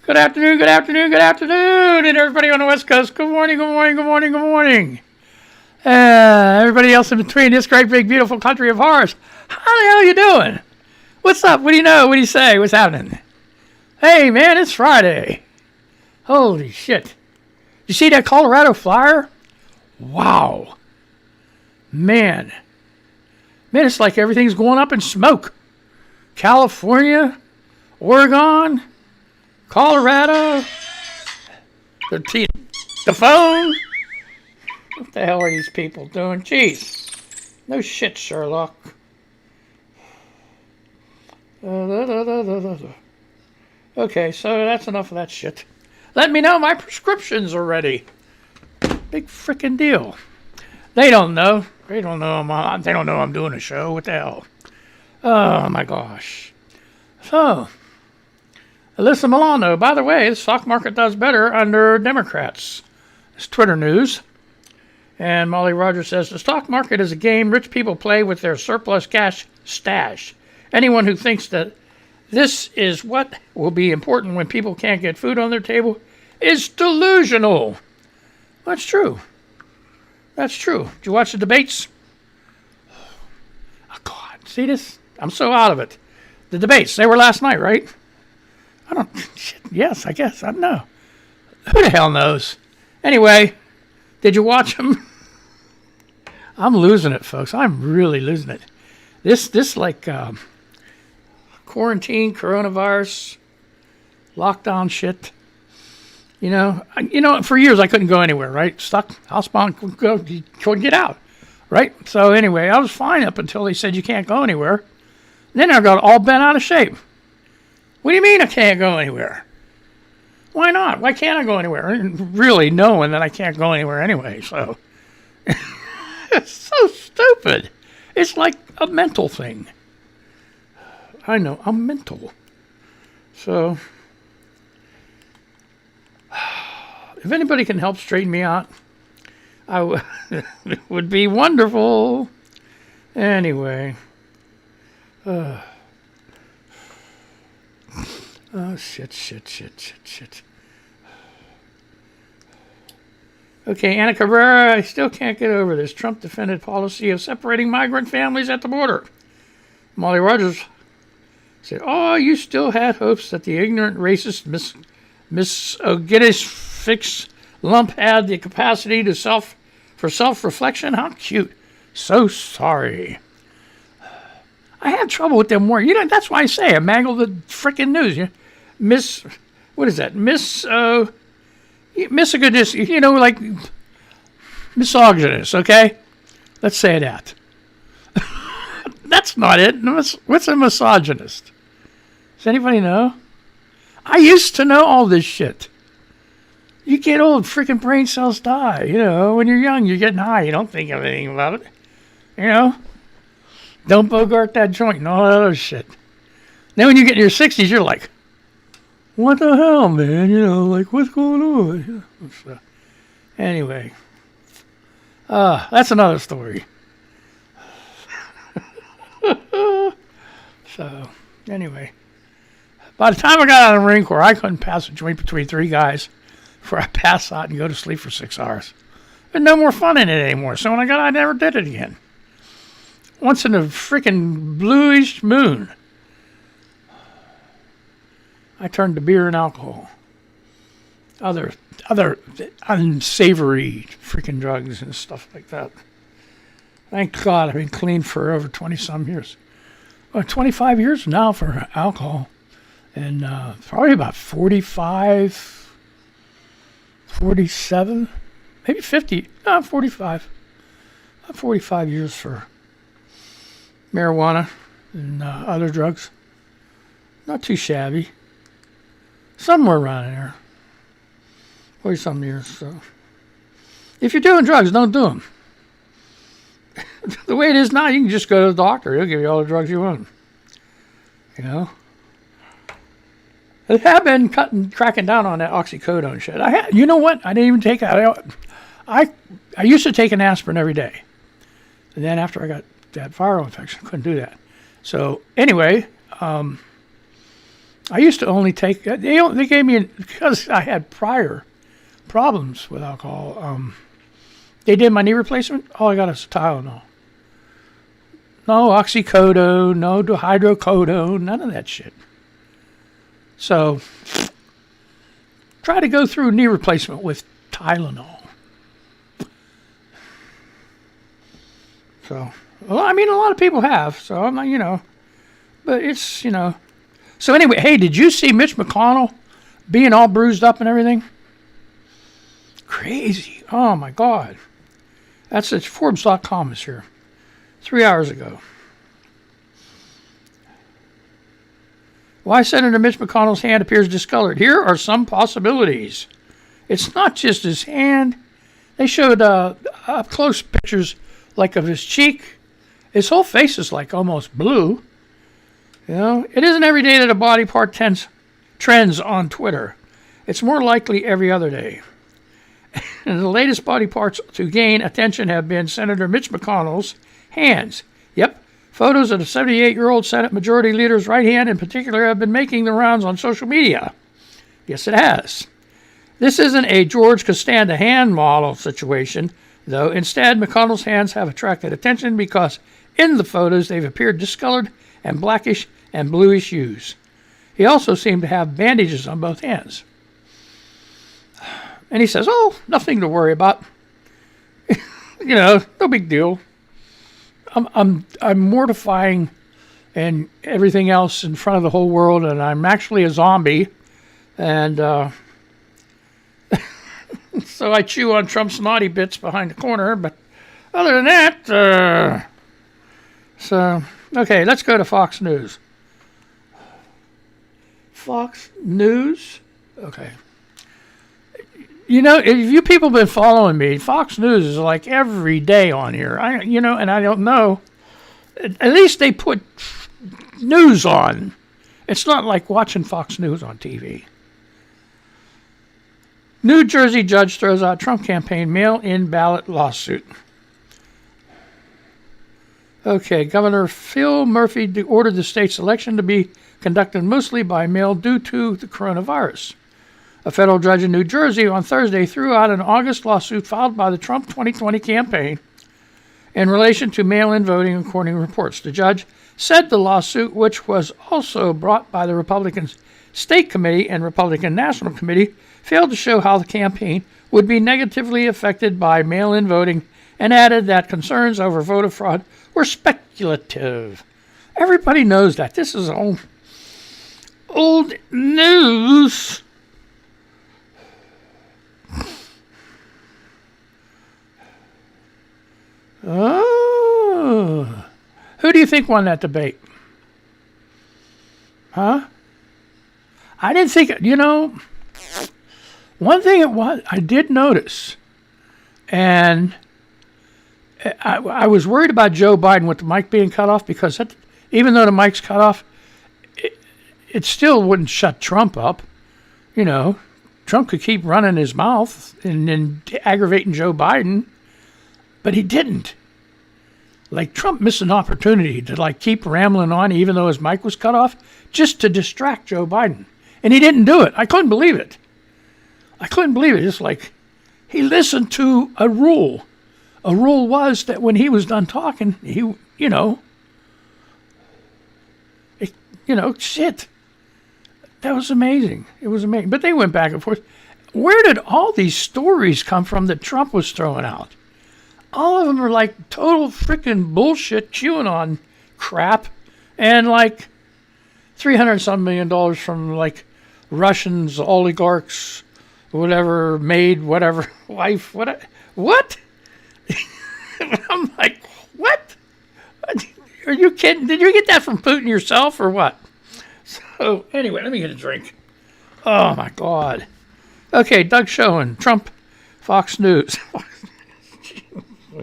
Good afternoon, good afternoon, good afternoon, and everybody on the West Coast. Good morning, good morning, good morning, good morning. Everybody else in between this great, big, beautiful country of ours. How the hell you doing? What's up? What do you know? What do you say? What's happening? Hey, man, it's Friday. Holy shit. You see that Colorado flyer? Wow. Man, it's like everything's going up in smoke. California, Oregon, Colorado, the phone. What the hell are these people doing? Jeez. No shit, Sherlock. Okay, so that's enough of that shit. Let me know my prescriptions are ready. Big frickin' deal. They don't know. They don't know I'm doing a show. What the hell? Oh my gosh. So, Alyssa Milano. By the way, the stock market does better under Democrats. It's Twitter news. And Molly Rogers says, the stock market is a game rich people play with their surplus cash stash. Anyone who thinks that this is what will be important when people can't get food on their table is delusional. That's true. That's true. Did you watch the debates? Oh, God. See this? I'm so out of it. The debates, they were last night, right? I don't... Shit, yes, I guess. I don't know. Who the hell knows? Anyway, did you watch them? I'm losing it, folks. I'm really losing it. This like quarantine, coronavirus, lockdown shit. You know, for years I couldn't go anywhere, right? Stuck, housebound, couldn't get out, right? So anyway, I was fine up until they said you can't go anywhere. Then I got all bent out of shape. What do you mean I can't go anywhere? Why not? Why can't I go anywhere? Really knowing that I can't go anywhere anyway, so. It's so stupid. It's like a mental thing. I know, I'm mental. So, if anybody can help straighten me out, it would be wonderful. Anyway. Oh, shit. Okay, Anna Cabrera, I still can't get over this Trump defended policy of separating migrant families at the border. Molly Rogers said, oh, you still had hopes that the ignorant, racist Miss O'Giddish fix lump had the capacity to self-reflection? How cute. So sorry. I had trouble with them words. You know, that's why I say I mangled the frickin' news. What is that? Misogynist, you know, like misogynist, okay? Let's say that. That's not it. What's a misogynist? Does anybody know? I used to know all this shit. You get old, freaking brain cells die. You know, when you're young, you're getting high. You don't think of anything about it. You know? Don't bogart that joint and all that other shit. Then when you get in your 60s, you're like, what the hell, man? You know, like, what's going on? So, anyway. That's another story. So, anyway. By the time I got out of the Marine Corps, I couldn't pass a joint between three guys before I pass out and go to sleep for 6 hours. There's no more fun in it anymore. So when I got out, I never did it again. Once in a freaking bluish moon, I turned to beer and alcohol. Other unsavory freaking drugs and stuff like that. Thank God I've been clean for over 20-some years. Well, 25 years now for alcohol. And probably about 45, 47, maybe 50, 45. About 45 years for marijuana and other drugs. Not too shabby. Somewhere around there. 40-some years. So, if you're doing drugs, don't do them. The way it is now, you can just go to the doctor. He'll give you all the drugs you want. You know? They have been cracking down on that oxycodone shit. You know what? I didn't even take it. I used to take an aspirin every day. And then after I got that viral infection, I couldn't do that. So anyway, I used to only take. They gave me because I had prior problems with alcohol. They did my knee replacement. All I got is Tylenol. No oxycodone, no hydrocodone, none of that shit. So try to go through knee replacement with Tylenol. So, well, I mean, a lot of people have. So I'm not, but it's, So anyway, hey, did you see Mitch McConnell being all bruised up and everything? Crazy. Oh, my God. That's it. Forbes.com is here. 3 hours ago. Why Senator Mitch McConnell's hand appears discolored. Here are some possibilities. It's not just his hand. They showed up-close pictures like of his cheek. His whole face is like almost blue. It isn't every day that a body part trends on Twitter. It's more likely every other day. And the latest body parts to gain attention have been Senator Mitch McConnell's hands. Yep, photos of the 78-year-old Senate Majority Leader's right hand in particular have been making the rounds on social media. Yes, it has. This isn't a George Costanza hand model situation, though. Instead, McConnell's hands have attracted attention because in the photos they've appeared discolored and blackish and bluish hues. He also seemed to have bandages on both hands. And he says, nothing to worry about. No big deal. I'm mortifying and everything else in front of the whole world, and I'm actually a zombie. And so I chew on Trump's naughty bits behind the corner. But other than that, okay, let's go to Fox News. Fox News? Okay. If you people have been following me, Fox News is like every day on here. And I don't know. At least they put news on. It's not like watching Fox News on TV. New Jersey judge throws out Trump campaign mail-in ballot lawsuit. Okay, Governor Phil Murphy ordered the state's election to be conducted mostly by mail due to the coronavirus. A federal judge in New Jersey on Thursday threw out an August lawsuit filed by the Trump 2020 campaign in relation to mail-in voting, according to reports. The judge said the lawsuit, which was also brought by the Republican State Committee and Republican National Committee, failed to show how the campaign would be negatively affected by mail-in voting, and added that concerns over voter fraud were speculative. Everybody knows that. This is old news. Oh. Who do you think won that debate? Huh? I didn't think, one thing I did notice, and I was worried about Joe Biden with the mic being cut off, because even though the mic's cut off, it still wouldn't shut Trump up. Trump could keep running his mouth and aggravating Joe Biden, but he didn't. Like, Trump missed an opportunity to keep rambling on even though his mic was cut off, just to distract Joe Biden. And he didn't do it. I couldn't believe it. Just like, he listened to a rule. A rule was that when he was done talking, shit. That was amazing. It was amazing. But they went back and forth. Where did all these stories come from that Trump was throwing out? All of them are like total freaking bullshit, QAnon crap, and like $300-some million from Russians, oligarchs, whatever, maid, whatever, wife, what? I'm like, what? Are you kidding? Did you get that from Putin yourself or what? So anyway, let me get a drink. Oh my God. Okay, Doug Schoen, Trump, Fox News.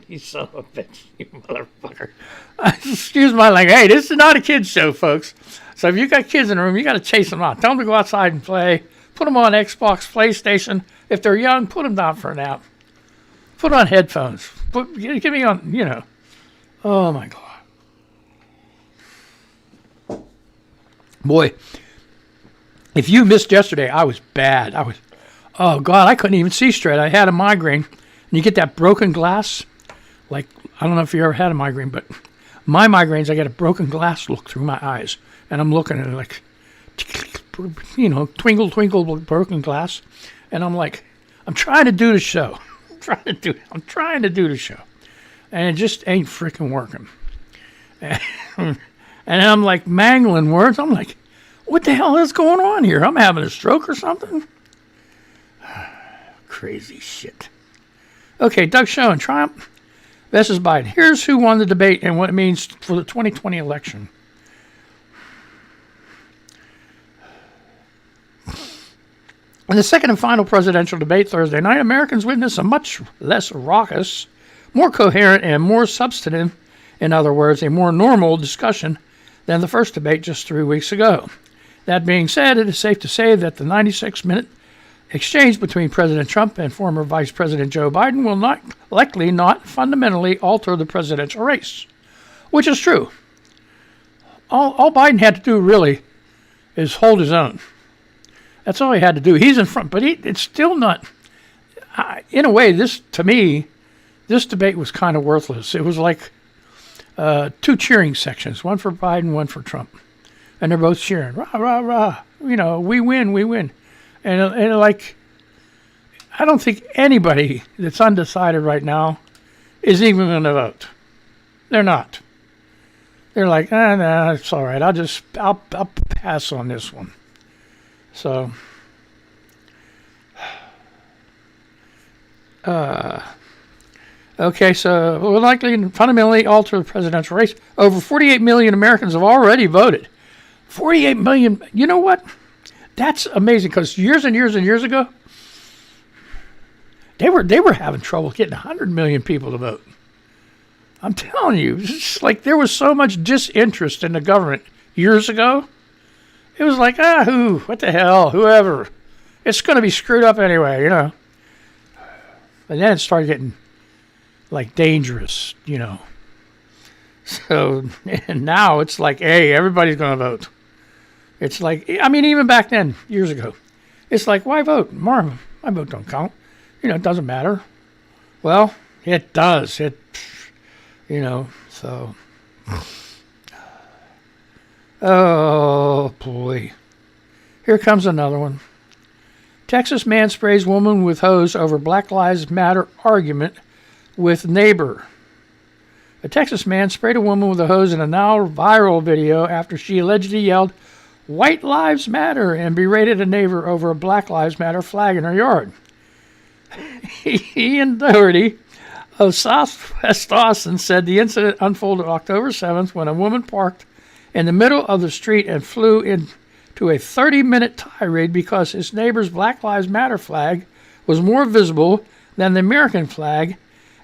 You son of a bitch, you motherfucker. Excuse my language. Hey, this is not a kid's show, folks. So if you got kids in the room, you got to chase them out. Tell them to go outside and play. Put them on Xbox, PlayStation. If they're young, put them down for a nap. Put on headphones. Give me on, Oh, my God. Boy, If you missed yesterday, I was bad. Oh God, I couldn't even see straight. I had a migraine. And you get that broken glass. Like, I don't know if you ever had a migraine, but my migraines, I get a broken glass look through my eyes. And I'm looking at it like, twinkle, twinkle, broken glass. And I'm like, I'm trying to do the show. I'm trying to do the show. And it just ain't freaking working. And I'm like mangling words. I'm like, what the hell is going on here? I'm having a stroke or something? Crazy shit. Okay, Doug Schoen, Trump versus Biden. Here's who won the debate and what it means for the 2020 election. In the second and final presidential debate Thursday night, Americans witnessed a much less raucous, more coherent, and more substantive, in other words, a more normal discussion than the first debate just 3 weeks ago. That being said, it is safe to say that the 96-minute exchange between President Trump and former Vice President Joe Biden will likely not fundamentally alter the presidential race, which is true. All Biden had to do really is hold his own. That's all he had to do. He's in front, but it's still not. In a way, this debate was kind of worthless. It was like two cheering sections, one for Biden, one for Trump. And they're both cheering, rah, rah, rah. We win, we win. And like, I don't think anybody that's undecided right now is even going to vote. They're not. They're like, nah, it's all right. I'll pass on this one. So, okay, so will likely fundamentally alter the presidential race. Over 48 million Americans have already voted. 48 million. You know what? That's amazing because years and years and years ago, they were having trouble getting 100 million people to vote. I'm telling you, it's like there was so much disinterest in the government years ago. It was like, what the hell, whoever. It's going to be screwed up anyway, But then it started getting, like, dangerous, So, and now it's like, hey, everybody's going to vote. It's like, even back then, years ago, it's like, why vote? My vote don't count. It doesn't matter. Well, it does. So... Oh, boy. Here comes another one. Texas man sprays woman with hose over Black Lives Matter argument with neighbor. A Texas man sprayed a woman with a hose in a now viral video after she allegedly yelled, "White Lives Matter," and berated a neighbor over a Black Lives Matter flag in her yard. Ian Doherty of Southwest Austin said the incident unfolded October 7th when a woman parked in the middle of the street and flew into a 30-minute tirade because his neighbor's Black Lives Matter flag was more visible than the American flag,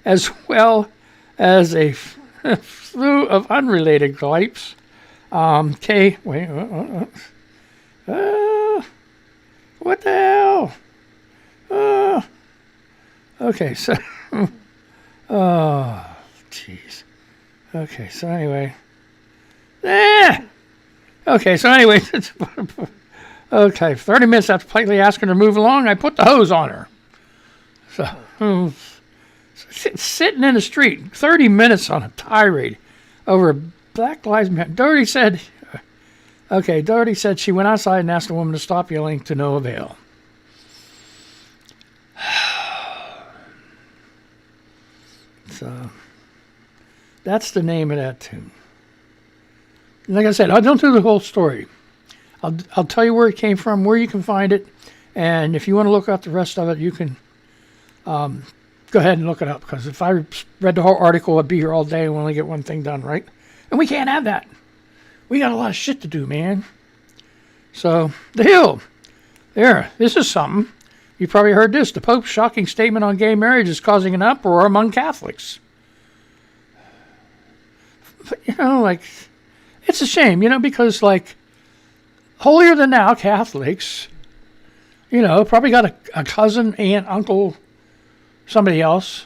as well as a slew of unrelated gripes. What the hell? Okay, so... oh, jeez. Okay, so anyway... Okay, so anyway, okay, 30 minutes after politely asking her to move along, I put the hose on her. So, sitting in the street, 30 minutes on a tirade over Black Lives Matter. Doherty said she went outside and asked the woman to stop yelling to no avail. So, that's the name of that tune. Like I said, I don't do the whole story. I'll tell you where it came from, where you can find it, and if you want to look up the rest of it, you can go ahead and look it up, because if I read the whole article, I'd be here all day and we only get one thing done, right? And we can't have that. We got a lot of shit to do, man. So, The Hill. There, this is something. You probably heard this. The Pope's shocking statement on gay marriage is causing an uproar among Catholics. But, it's a shame, because, holier than thou Catholics, probably got a cousin, aunt, uncle, somebody else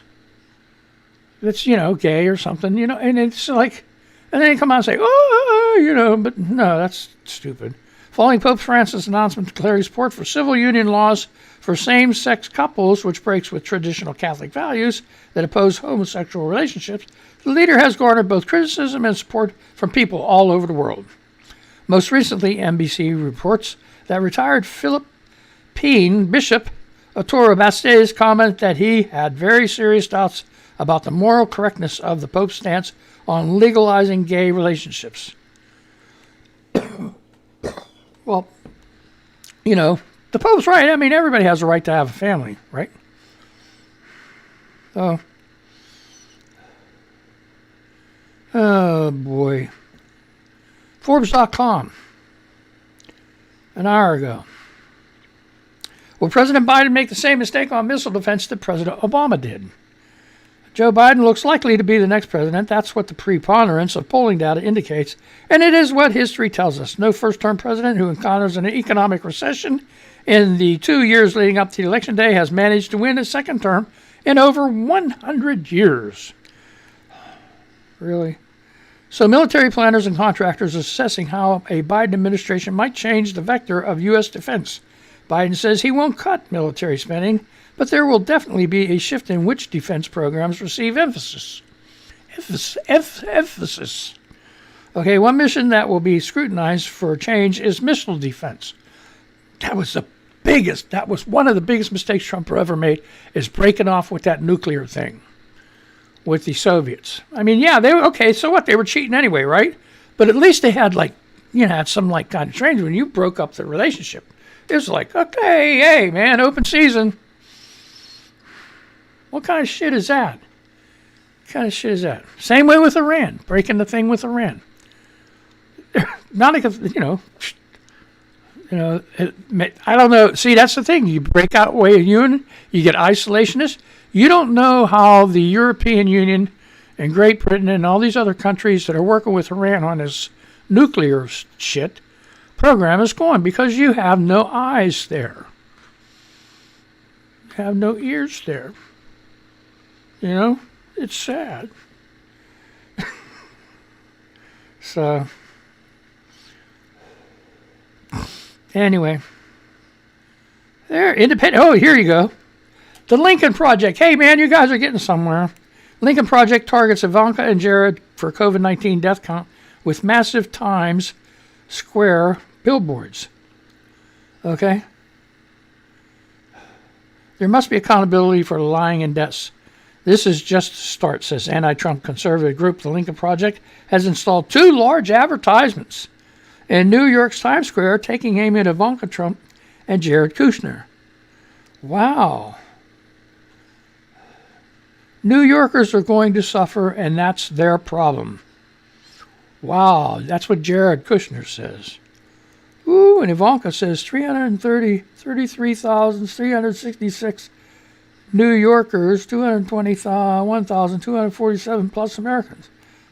that's, gay or something, and it's like, and then they come out and say, but no, that's stupid. following Pope Francis' announcement declaring support for civil union laws for same-sex couples, which breaks with traditional Catholic values that oppose homosexual relationships. The leader has garnered both criticism and support from people all over the world. Most recently, NBC reports that retired Philippine Bishop Arturo Bastes commented that he had very serious doubts about the moral correctness of the Pope's stance on legalizing gay relationships. Well, you know, the Pope's right. I mean, everybody has a right to have a family, right? So, oh boy. Forbes.com, an hour ago. Will President Biden make the same mistake on missile defense that President Obama did? Joe Biden looks likely to be the next president. That's what the preponderance of polling data indicates, and it is what history tells us. No first-term president who encounters an economic recession in the 2 years leading up to the election day has managed to win a second term in over 100 years. Really? So military planners and contractors are assessing how a Biden administration might change the vector of U.S. defense. Biden says he won't cut military spending, but there will definitely be a shift in which defense programs receive emphasis. Emphasis. Okay, one mission that will be scrutinized for change is missile defense. That was one of the biggest mistakes Trump ever made, is breaking off with that nuclear thing with the Soviets. I mean, yeah, so what? They were cheating anyway, right? But at least they had had some kind of change when you broke up the relationship. It was like, okay, hey, man, open season. What kind of shit is that? Same way with Iran, breaking the thing with Iran. Not because, I don't know. See, that's the thing. You break out way of union, you get isolationist. You don't know how the European Union and Great Britain and all these other countries that are working with Iran on this nuclear shit program is going, because you have no eyes there. You have no ears there. It's sad. So, anyway, there, independent. Oh, here you go. The Lincoln Project. Hey, man, you guys are getting somewhere. Lincoln Project targets Ivanka and Jared for COVID-19 death count with massive Times Square billboards. Okay? There must be accountability for lying and deaths. This is just a start, says anti-Trump conservative group. The Lincoln Project has installed 2 large advertisements in New York's Times Square, taking aim at Ivanka Trump and Jared Kushner. Wow. New Yorkers are going to suffer, and that's their problem. Wow, that's what Jared Kushner says. Ooh, and Ivanka says 33,366 New Yorkers, 1,247 plus Americans.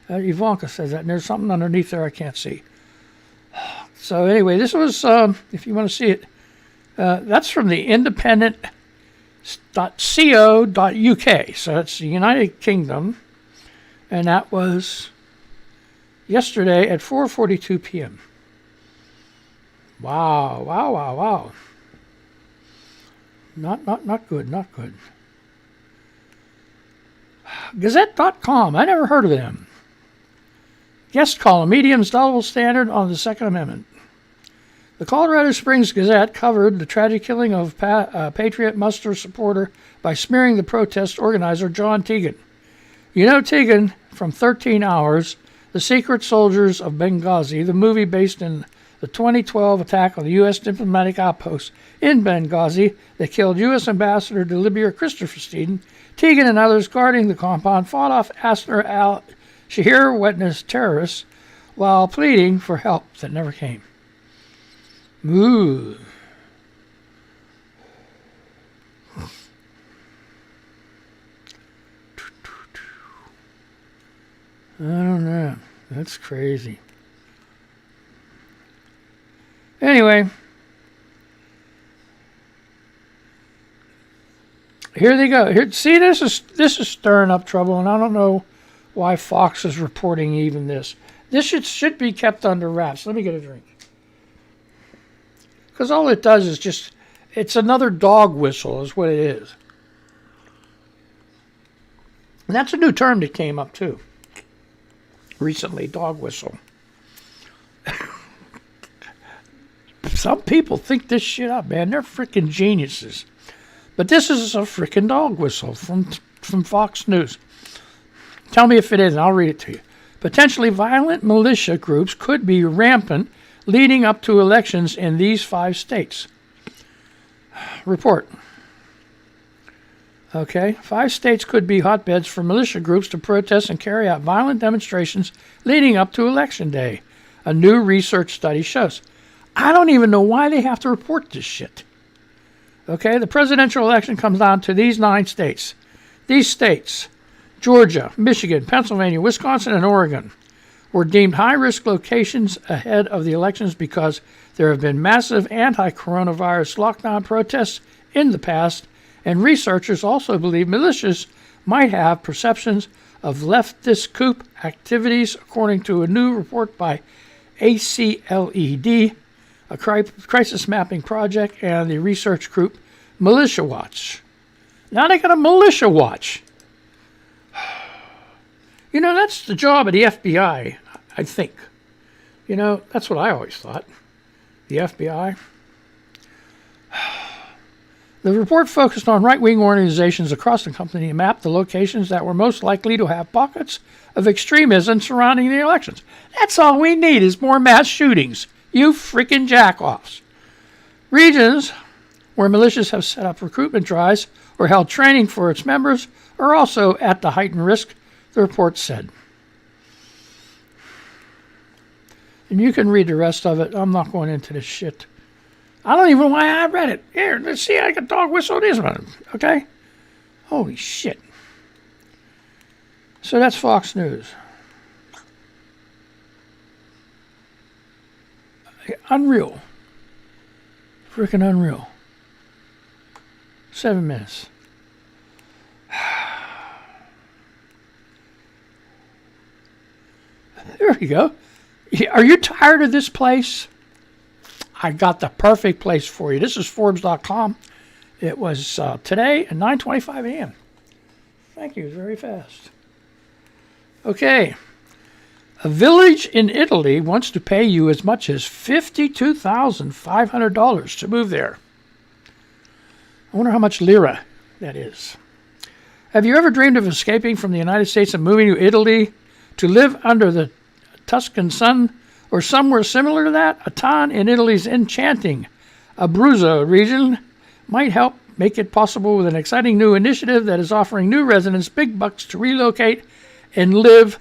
Ivanka says that, and there's something underneath there I can't see. So anyway, this was, if you want to see it, that's from the independent.co.uk. So it's the United Kingdom, and that was yesterday at 4:42 p.m. Wow. Not good. Gazette.com. I never heard of them. Guest column, medium's double standard on the Second Amendment. The Colorado Springs Gazette covered the tragic killing of Patriot Muster supporter by smearing the protest organizer John Tegan. You know Tegan from 13 Hours, The Secret Soldiers of Benghazi, the movie based in the 2012 attack on the U.S. diplomatic outpost in Benghazi that killed U.S. Ambassador to Libya Christopher Steden. Tegan and others guarding the compound fought off Asner al-Shahir witness terrorists while pleading for help that never came. Ooh. I don't know. That's crazy. Anyway, here they go. Here, see, this is stirring up trouble, and I don't know why Fox is reporting even this. This should be kept under wraps. Let me get a drink. Because all it does is just, it's another dog whistle is what it is. And that's a new term that came up too. Recently, dog whistle. Some people think this shit up, man. They're freaking geniuses. But this is a freaking dog whistle from Fox News. Tell me if it is, and I'll read it to you. Potentially violent militia groups could be rampant leading up to elections in these 5 states. Report. Okay, 5 states could be hotbeds for militia groups to protest and carry out violent demonstrations leading up to Election Day, a new research study shows. I don't even know why they have to report this shit. Okay, the presidential election comes down to these 9 states. These states, Georgia, Michigan, Pennsylvania, Wisconsin, and Oregon, were deemed high-risk locations ahead of the elections because there have been massive anti-coronavirus lockdown protests in the past, and researchers also believe militias might have perceptions of leftist coup activities, according to a new report by ACLED, a crisis mapping project, and the research group Militia Watch. Now they got a Militia Watch. You know, that's the job of the FBI, I think. You know, that's what I always thought. The FBI. The report focused on right-wing organizations across the country and mapped the locations that were most likely to have pockets of extremism surrounding the elections. That's all we need is more mass shootings. You freaking jack-offs. Regions where militias have set up recruitment drives or held training for its members are also at the heightened risk, the report said. And you can read the rest of it. I'm not going into this shit. I don't even know why I read it. Here, let's see, I can dog whistle this one. Okay? Holy shit. So that's Fox News. Unreal. Freaking unreal. 7 minutes. There you go. Are you tired of this place? I got the perfect place for you. This is Forbes.com. It was today at 9:25 a.m. Thank you. Very fast. Okay. A village in Italy wants to pay you as much as $52,500 to move there. I wonder how much lira that is. Have you ever dreamed of escaping from the United States and moving to Italy to live under the Tuscan sun or somewhere similar to that? A town in Italy's enchanting Abruzzo region might help make it possible with an exciting new initiative that is offering new residents big bucks to relocate and live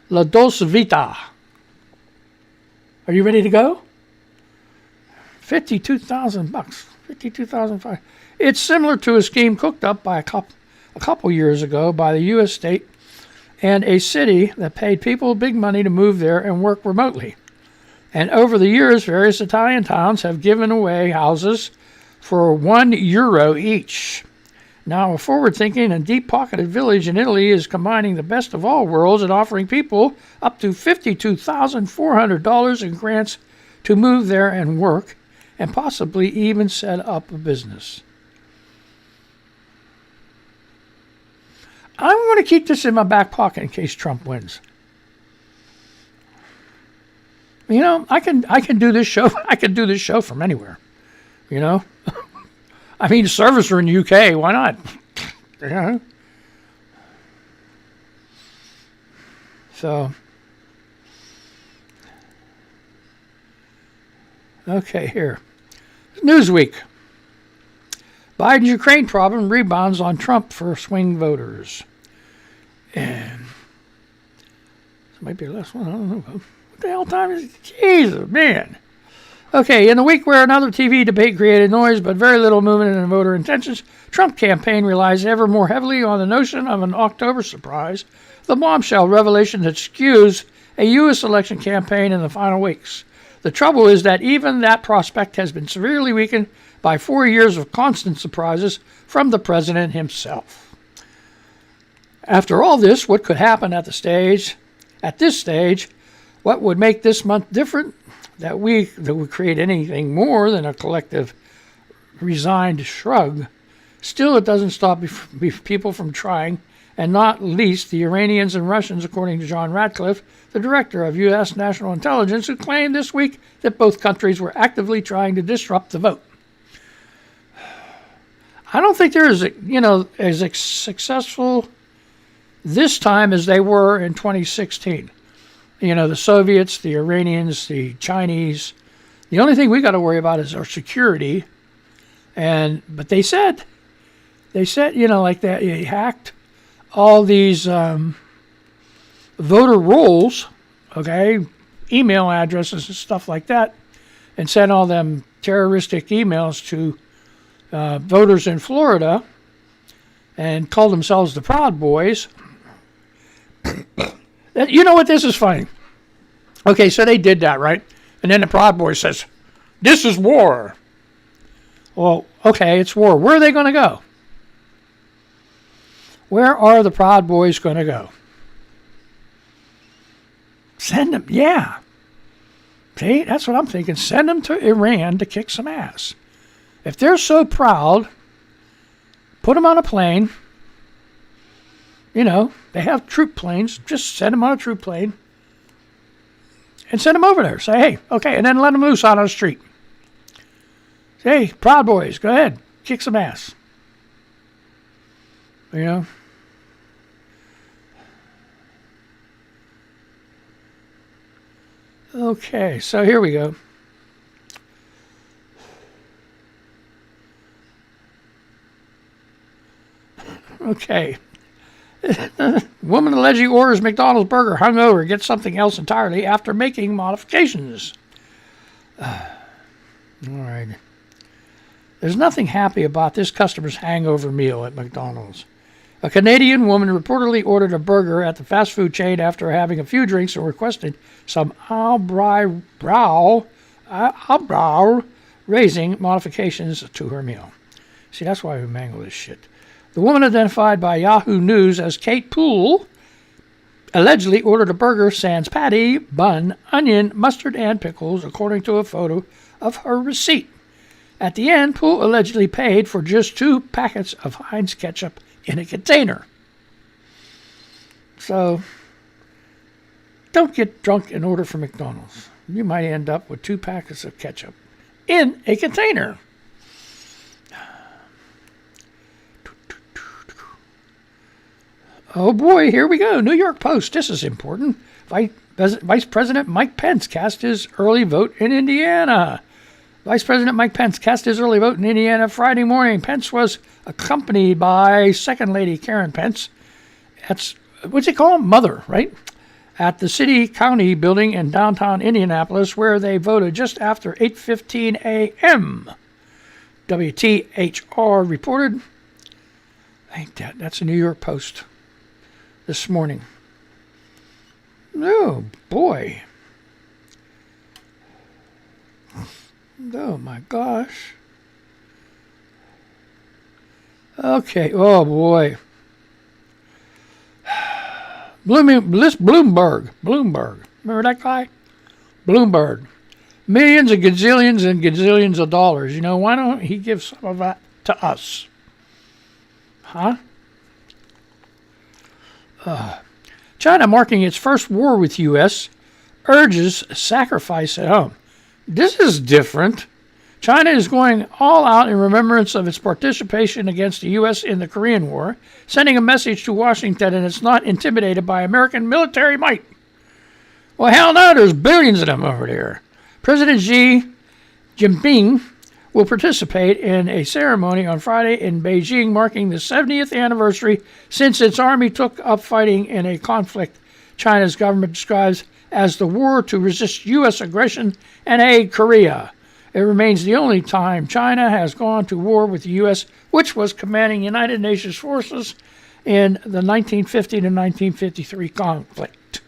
La Dolce Vita. Are you ready to go? $52,000. $52,500. It's similar to a scheme cooked up by a couple years ago by the U.S. state and a city that paid people big money to move there and work remotely. And over the years, various Italian towns have given away houses for €1 each. Now, a forward-thinking and deep-pocketed village in Italy is combining the best of all worlds and offering people up to $52,400 in grants to move there and work, and possibly even set up a business. I'm going to keep this in my back pocket in case Trump wins. You know, I can do this show. I can do this show from anywhere. You know, I mean, servers are in the UK. Why not? Yeah. So, okay, here. Newsweek. Biden's Ukraine problem rebounds on Trump for swing voters. And this might be the last one. I don't know. What the hell time is it? Jesus, man. Okay, in the week where another TV debate created noise but very little movement in voter intentions, Trump campaign relies ever more heavily on the notion of an October surprise, the bombshell revelation that skews a U.S. election campaign in the final weeks. The trouble is that even that prospect has been severely weakened by 4 years of constant surprises from the president himself. After all this, what could happen at this stage? What would make this month different? that would create anything more than a collective resigned shrug, still it doesn't stop people from trying, and not least the Iranians and Russians, according to John Ratcliffe, the director of U.S. National Intelligence, who claimed this week that both countries were actively trying to disrupt the vote. I don't think they're as successful this time as they were in 2016. The Soviets, the Iranians, the Chinese. The only thing we got to worry about is our security. But they said, like that, they hacked all these voter rolls, okay, email addresses and stuff like that, and sent all them terroristic emails to voters in Florida, and called themselves the Proud Boys. You know what? This is funny. Okay, so they did that, right? And then the Proud Boy says, "This is war." Well, okay, it's war. Where are they going to go? Where are the Proud Boys going to go? Send them, yeah. See, that's what I'm thinking. Send them to Iran to kick some ass. If they're so proud, put them on a plane. They have troop planes. Just send them on a troop plane and send them over there. Say, hey, okay, and then let them loose out on the street. Say, hey, Proud Boys, go ahead, kick some ass. Okay, so here we go. Okay. Woman allegedly orders McDonald's burger hungover, gets something else entirely after making modifications. All right. There's nothing happy about this customer's hangover meal at McDonald's. A Canadian woman reportedly ordered a burger at the fast food chain after having a few drinks and requested some eyebrow-raising modifications to her meal. See, that's why we mangle this shit. The woman, identified by Yahoo News as Kate Poole, allegedly ordered a burger sans patty, bun, onion, mustard, and pickles, according to a photo of her receipt. At the end, Poole allegedly paid for just 2 packets of Heinz ketchup in a container. So, don't get drunk and order from McDonald's. You might end up with 2 packets of ketchup in a container. Oh boy, here we go. New York Post. This is important. Vice President Mike Pence cast his early vote in Indiana. Vice President Mike Pence cast his early vote in Indiana Friday morning. Pence was accompanied by Second Lady Karen Pence. That's, what's it called? Mother, right? At the City County building in downtown Indianapolis, where they voted just after 8:15 a.m. WTHR reported. Ain't that's a New York Post this morning. Oh, boy. Oh, my gosh. Okay. Oh, boy. Bloomberg. Remember that guy? Bloomberg. Millions and gazillions of dollars. Why don't he give some of that to us? Huh? China, marking its first war with U.S., urges sacrifice at home. This is different. China is going all out in remembrance of its participation against the U.S. in the Korean War, sending a message to Washington and it's not intimidated by American military might. Well, hell no, there's billions of them over there. President Xi Jinping will participate in a ceremony on Friday in Beijing marking the 70th anniversary since its army took up fighting in a conflict China's government describes as the war to resist U.S. aggression and aid Korea. It remains the only time China has gone to war with the U.S., which was commanding United Nations forces in the 1950 to 1953 conflict.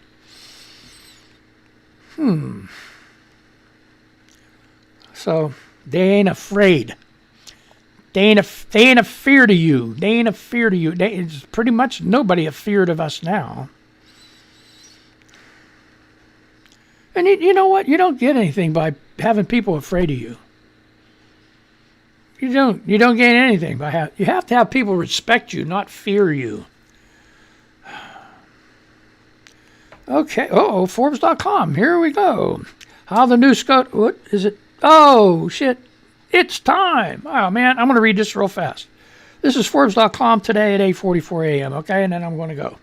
So, they ain't afraid. They ain't afeard of you. They ain't afeard of you. It's pretty much nobody afeard of us now. And you know what? You don't get anything by having people afraid of you. You don't gain anything by you have to have people respect you, not fear you. Okay. Forbes.com. Here we go. How the new SCOTUS. What is it? Oh, shit. It's time. Oh, man. I'm going to read this real fast. This is Forbes.com today at 8:44 a.m. Okay, and then I'm going to go.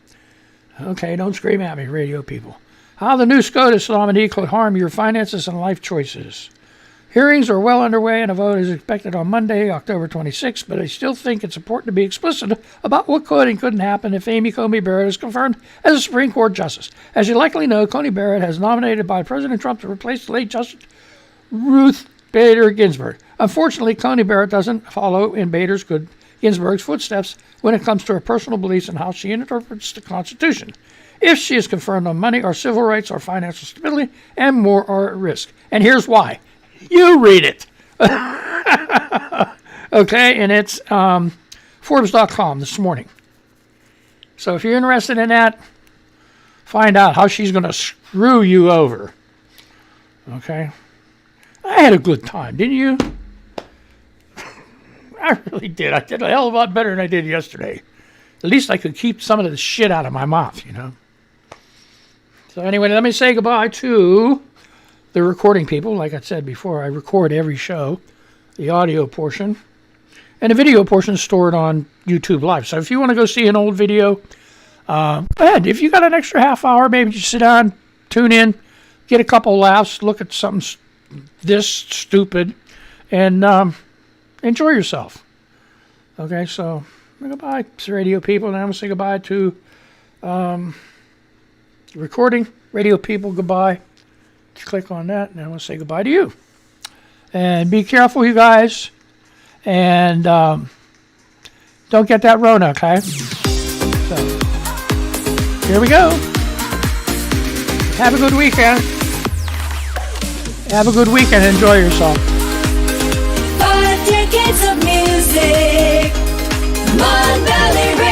Okay, don't scream at me, radio people. How the new SCOTUS nominee could harm your finances and life choices. Hearings are well underway and a vote is expected on Monday, October 26th, but I still think it's important to be explicit about what could and couldn't happen if Amy Coney Barrett is confirmed as a Supreme Court Justice. As you likely know, Coney Barrett has nominated by President Trump to replace the late Justice Ruth Bader Ginsburg. Unfortunately, Coney Barrett doesn't follow in Ginsburg's footsteps when it comes to her personal beliefs and how she interprets the Constitution. If she is confirmed on money, our civil rights, our financial stability, and more are at risk. And here's why. You read it. Okay, and it's Forbes.com this morning. So if you're interested in that, find out how she's going to screw you over. Okay? I had a good time, didn't you? I really did. I did a hell of a lot better than I did yesterday. At least I could keep some of the shit out of my mouth, you know. So anyway, let me say goodbye to the recording people. Like I said before, I record every show, the audio portion, and the video portion is stored on YouTube Live. So if you want to go see an old video, go ahead. If you got an extra half hour, maybe just sit down, tune in, get a couple laughs, look at something this stupid, and enjoy yourself. Okay, so goodbye to radio people, and I'm going to say goodbye to recording radio people. Goodbye. Click on that, and I want to say goodbye to you. And be careful, you guys. And don't get that Rona, okay? So, here we go. Have a good weekend. Have a good weekend. Enjoy yourself. 5 decades of music. Mon Valley Radio.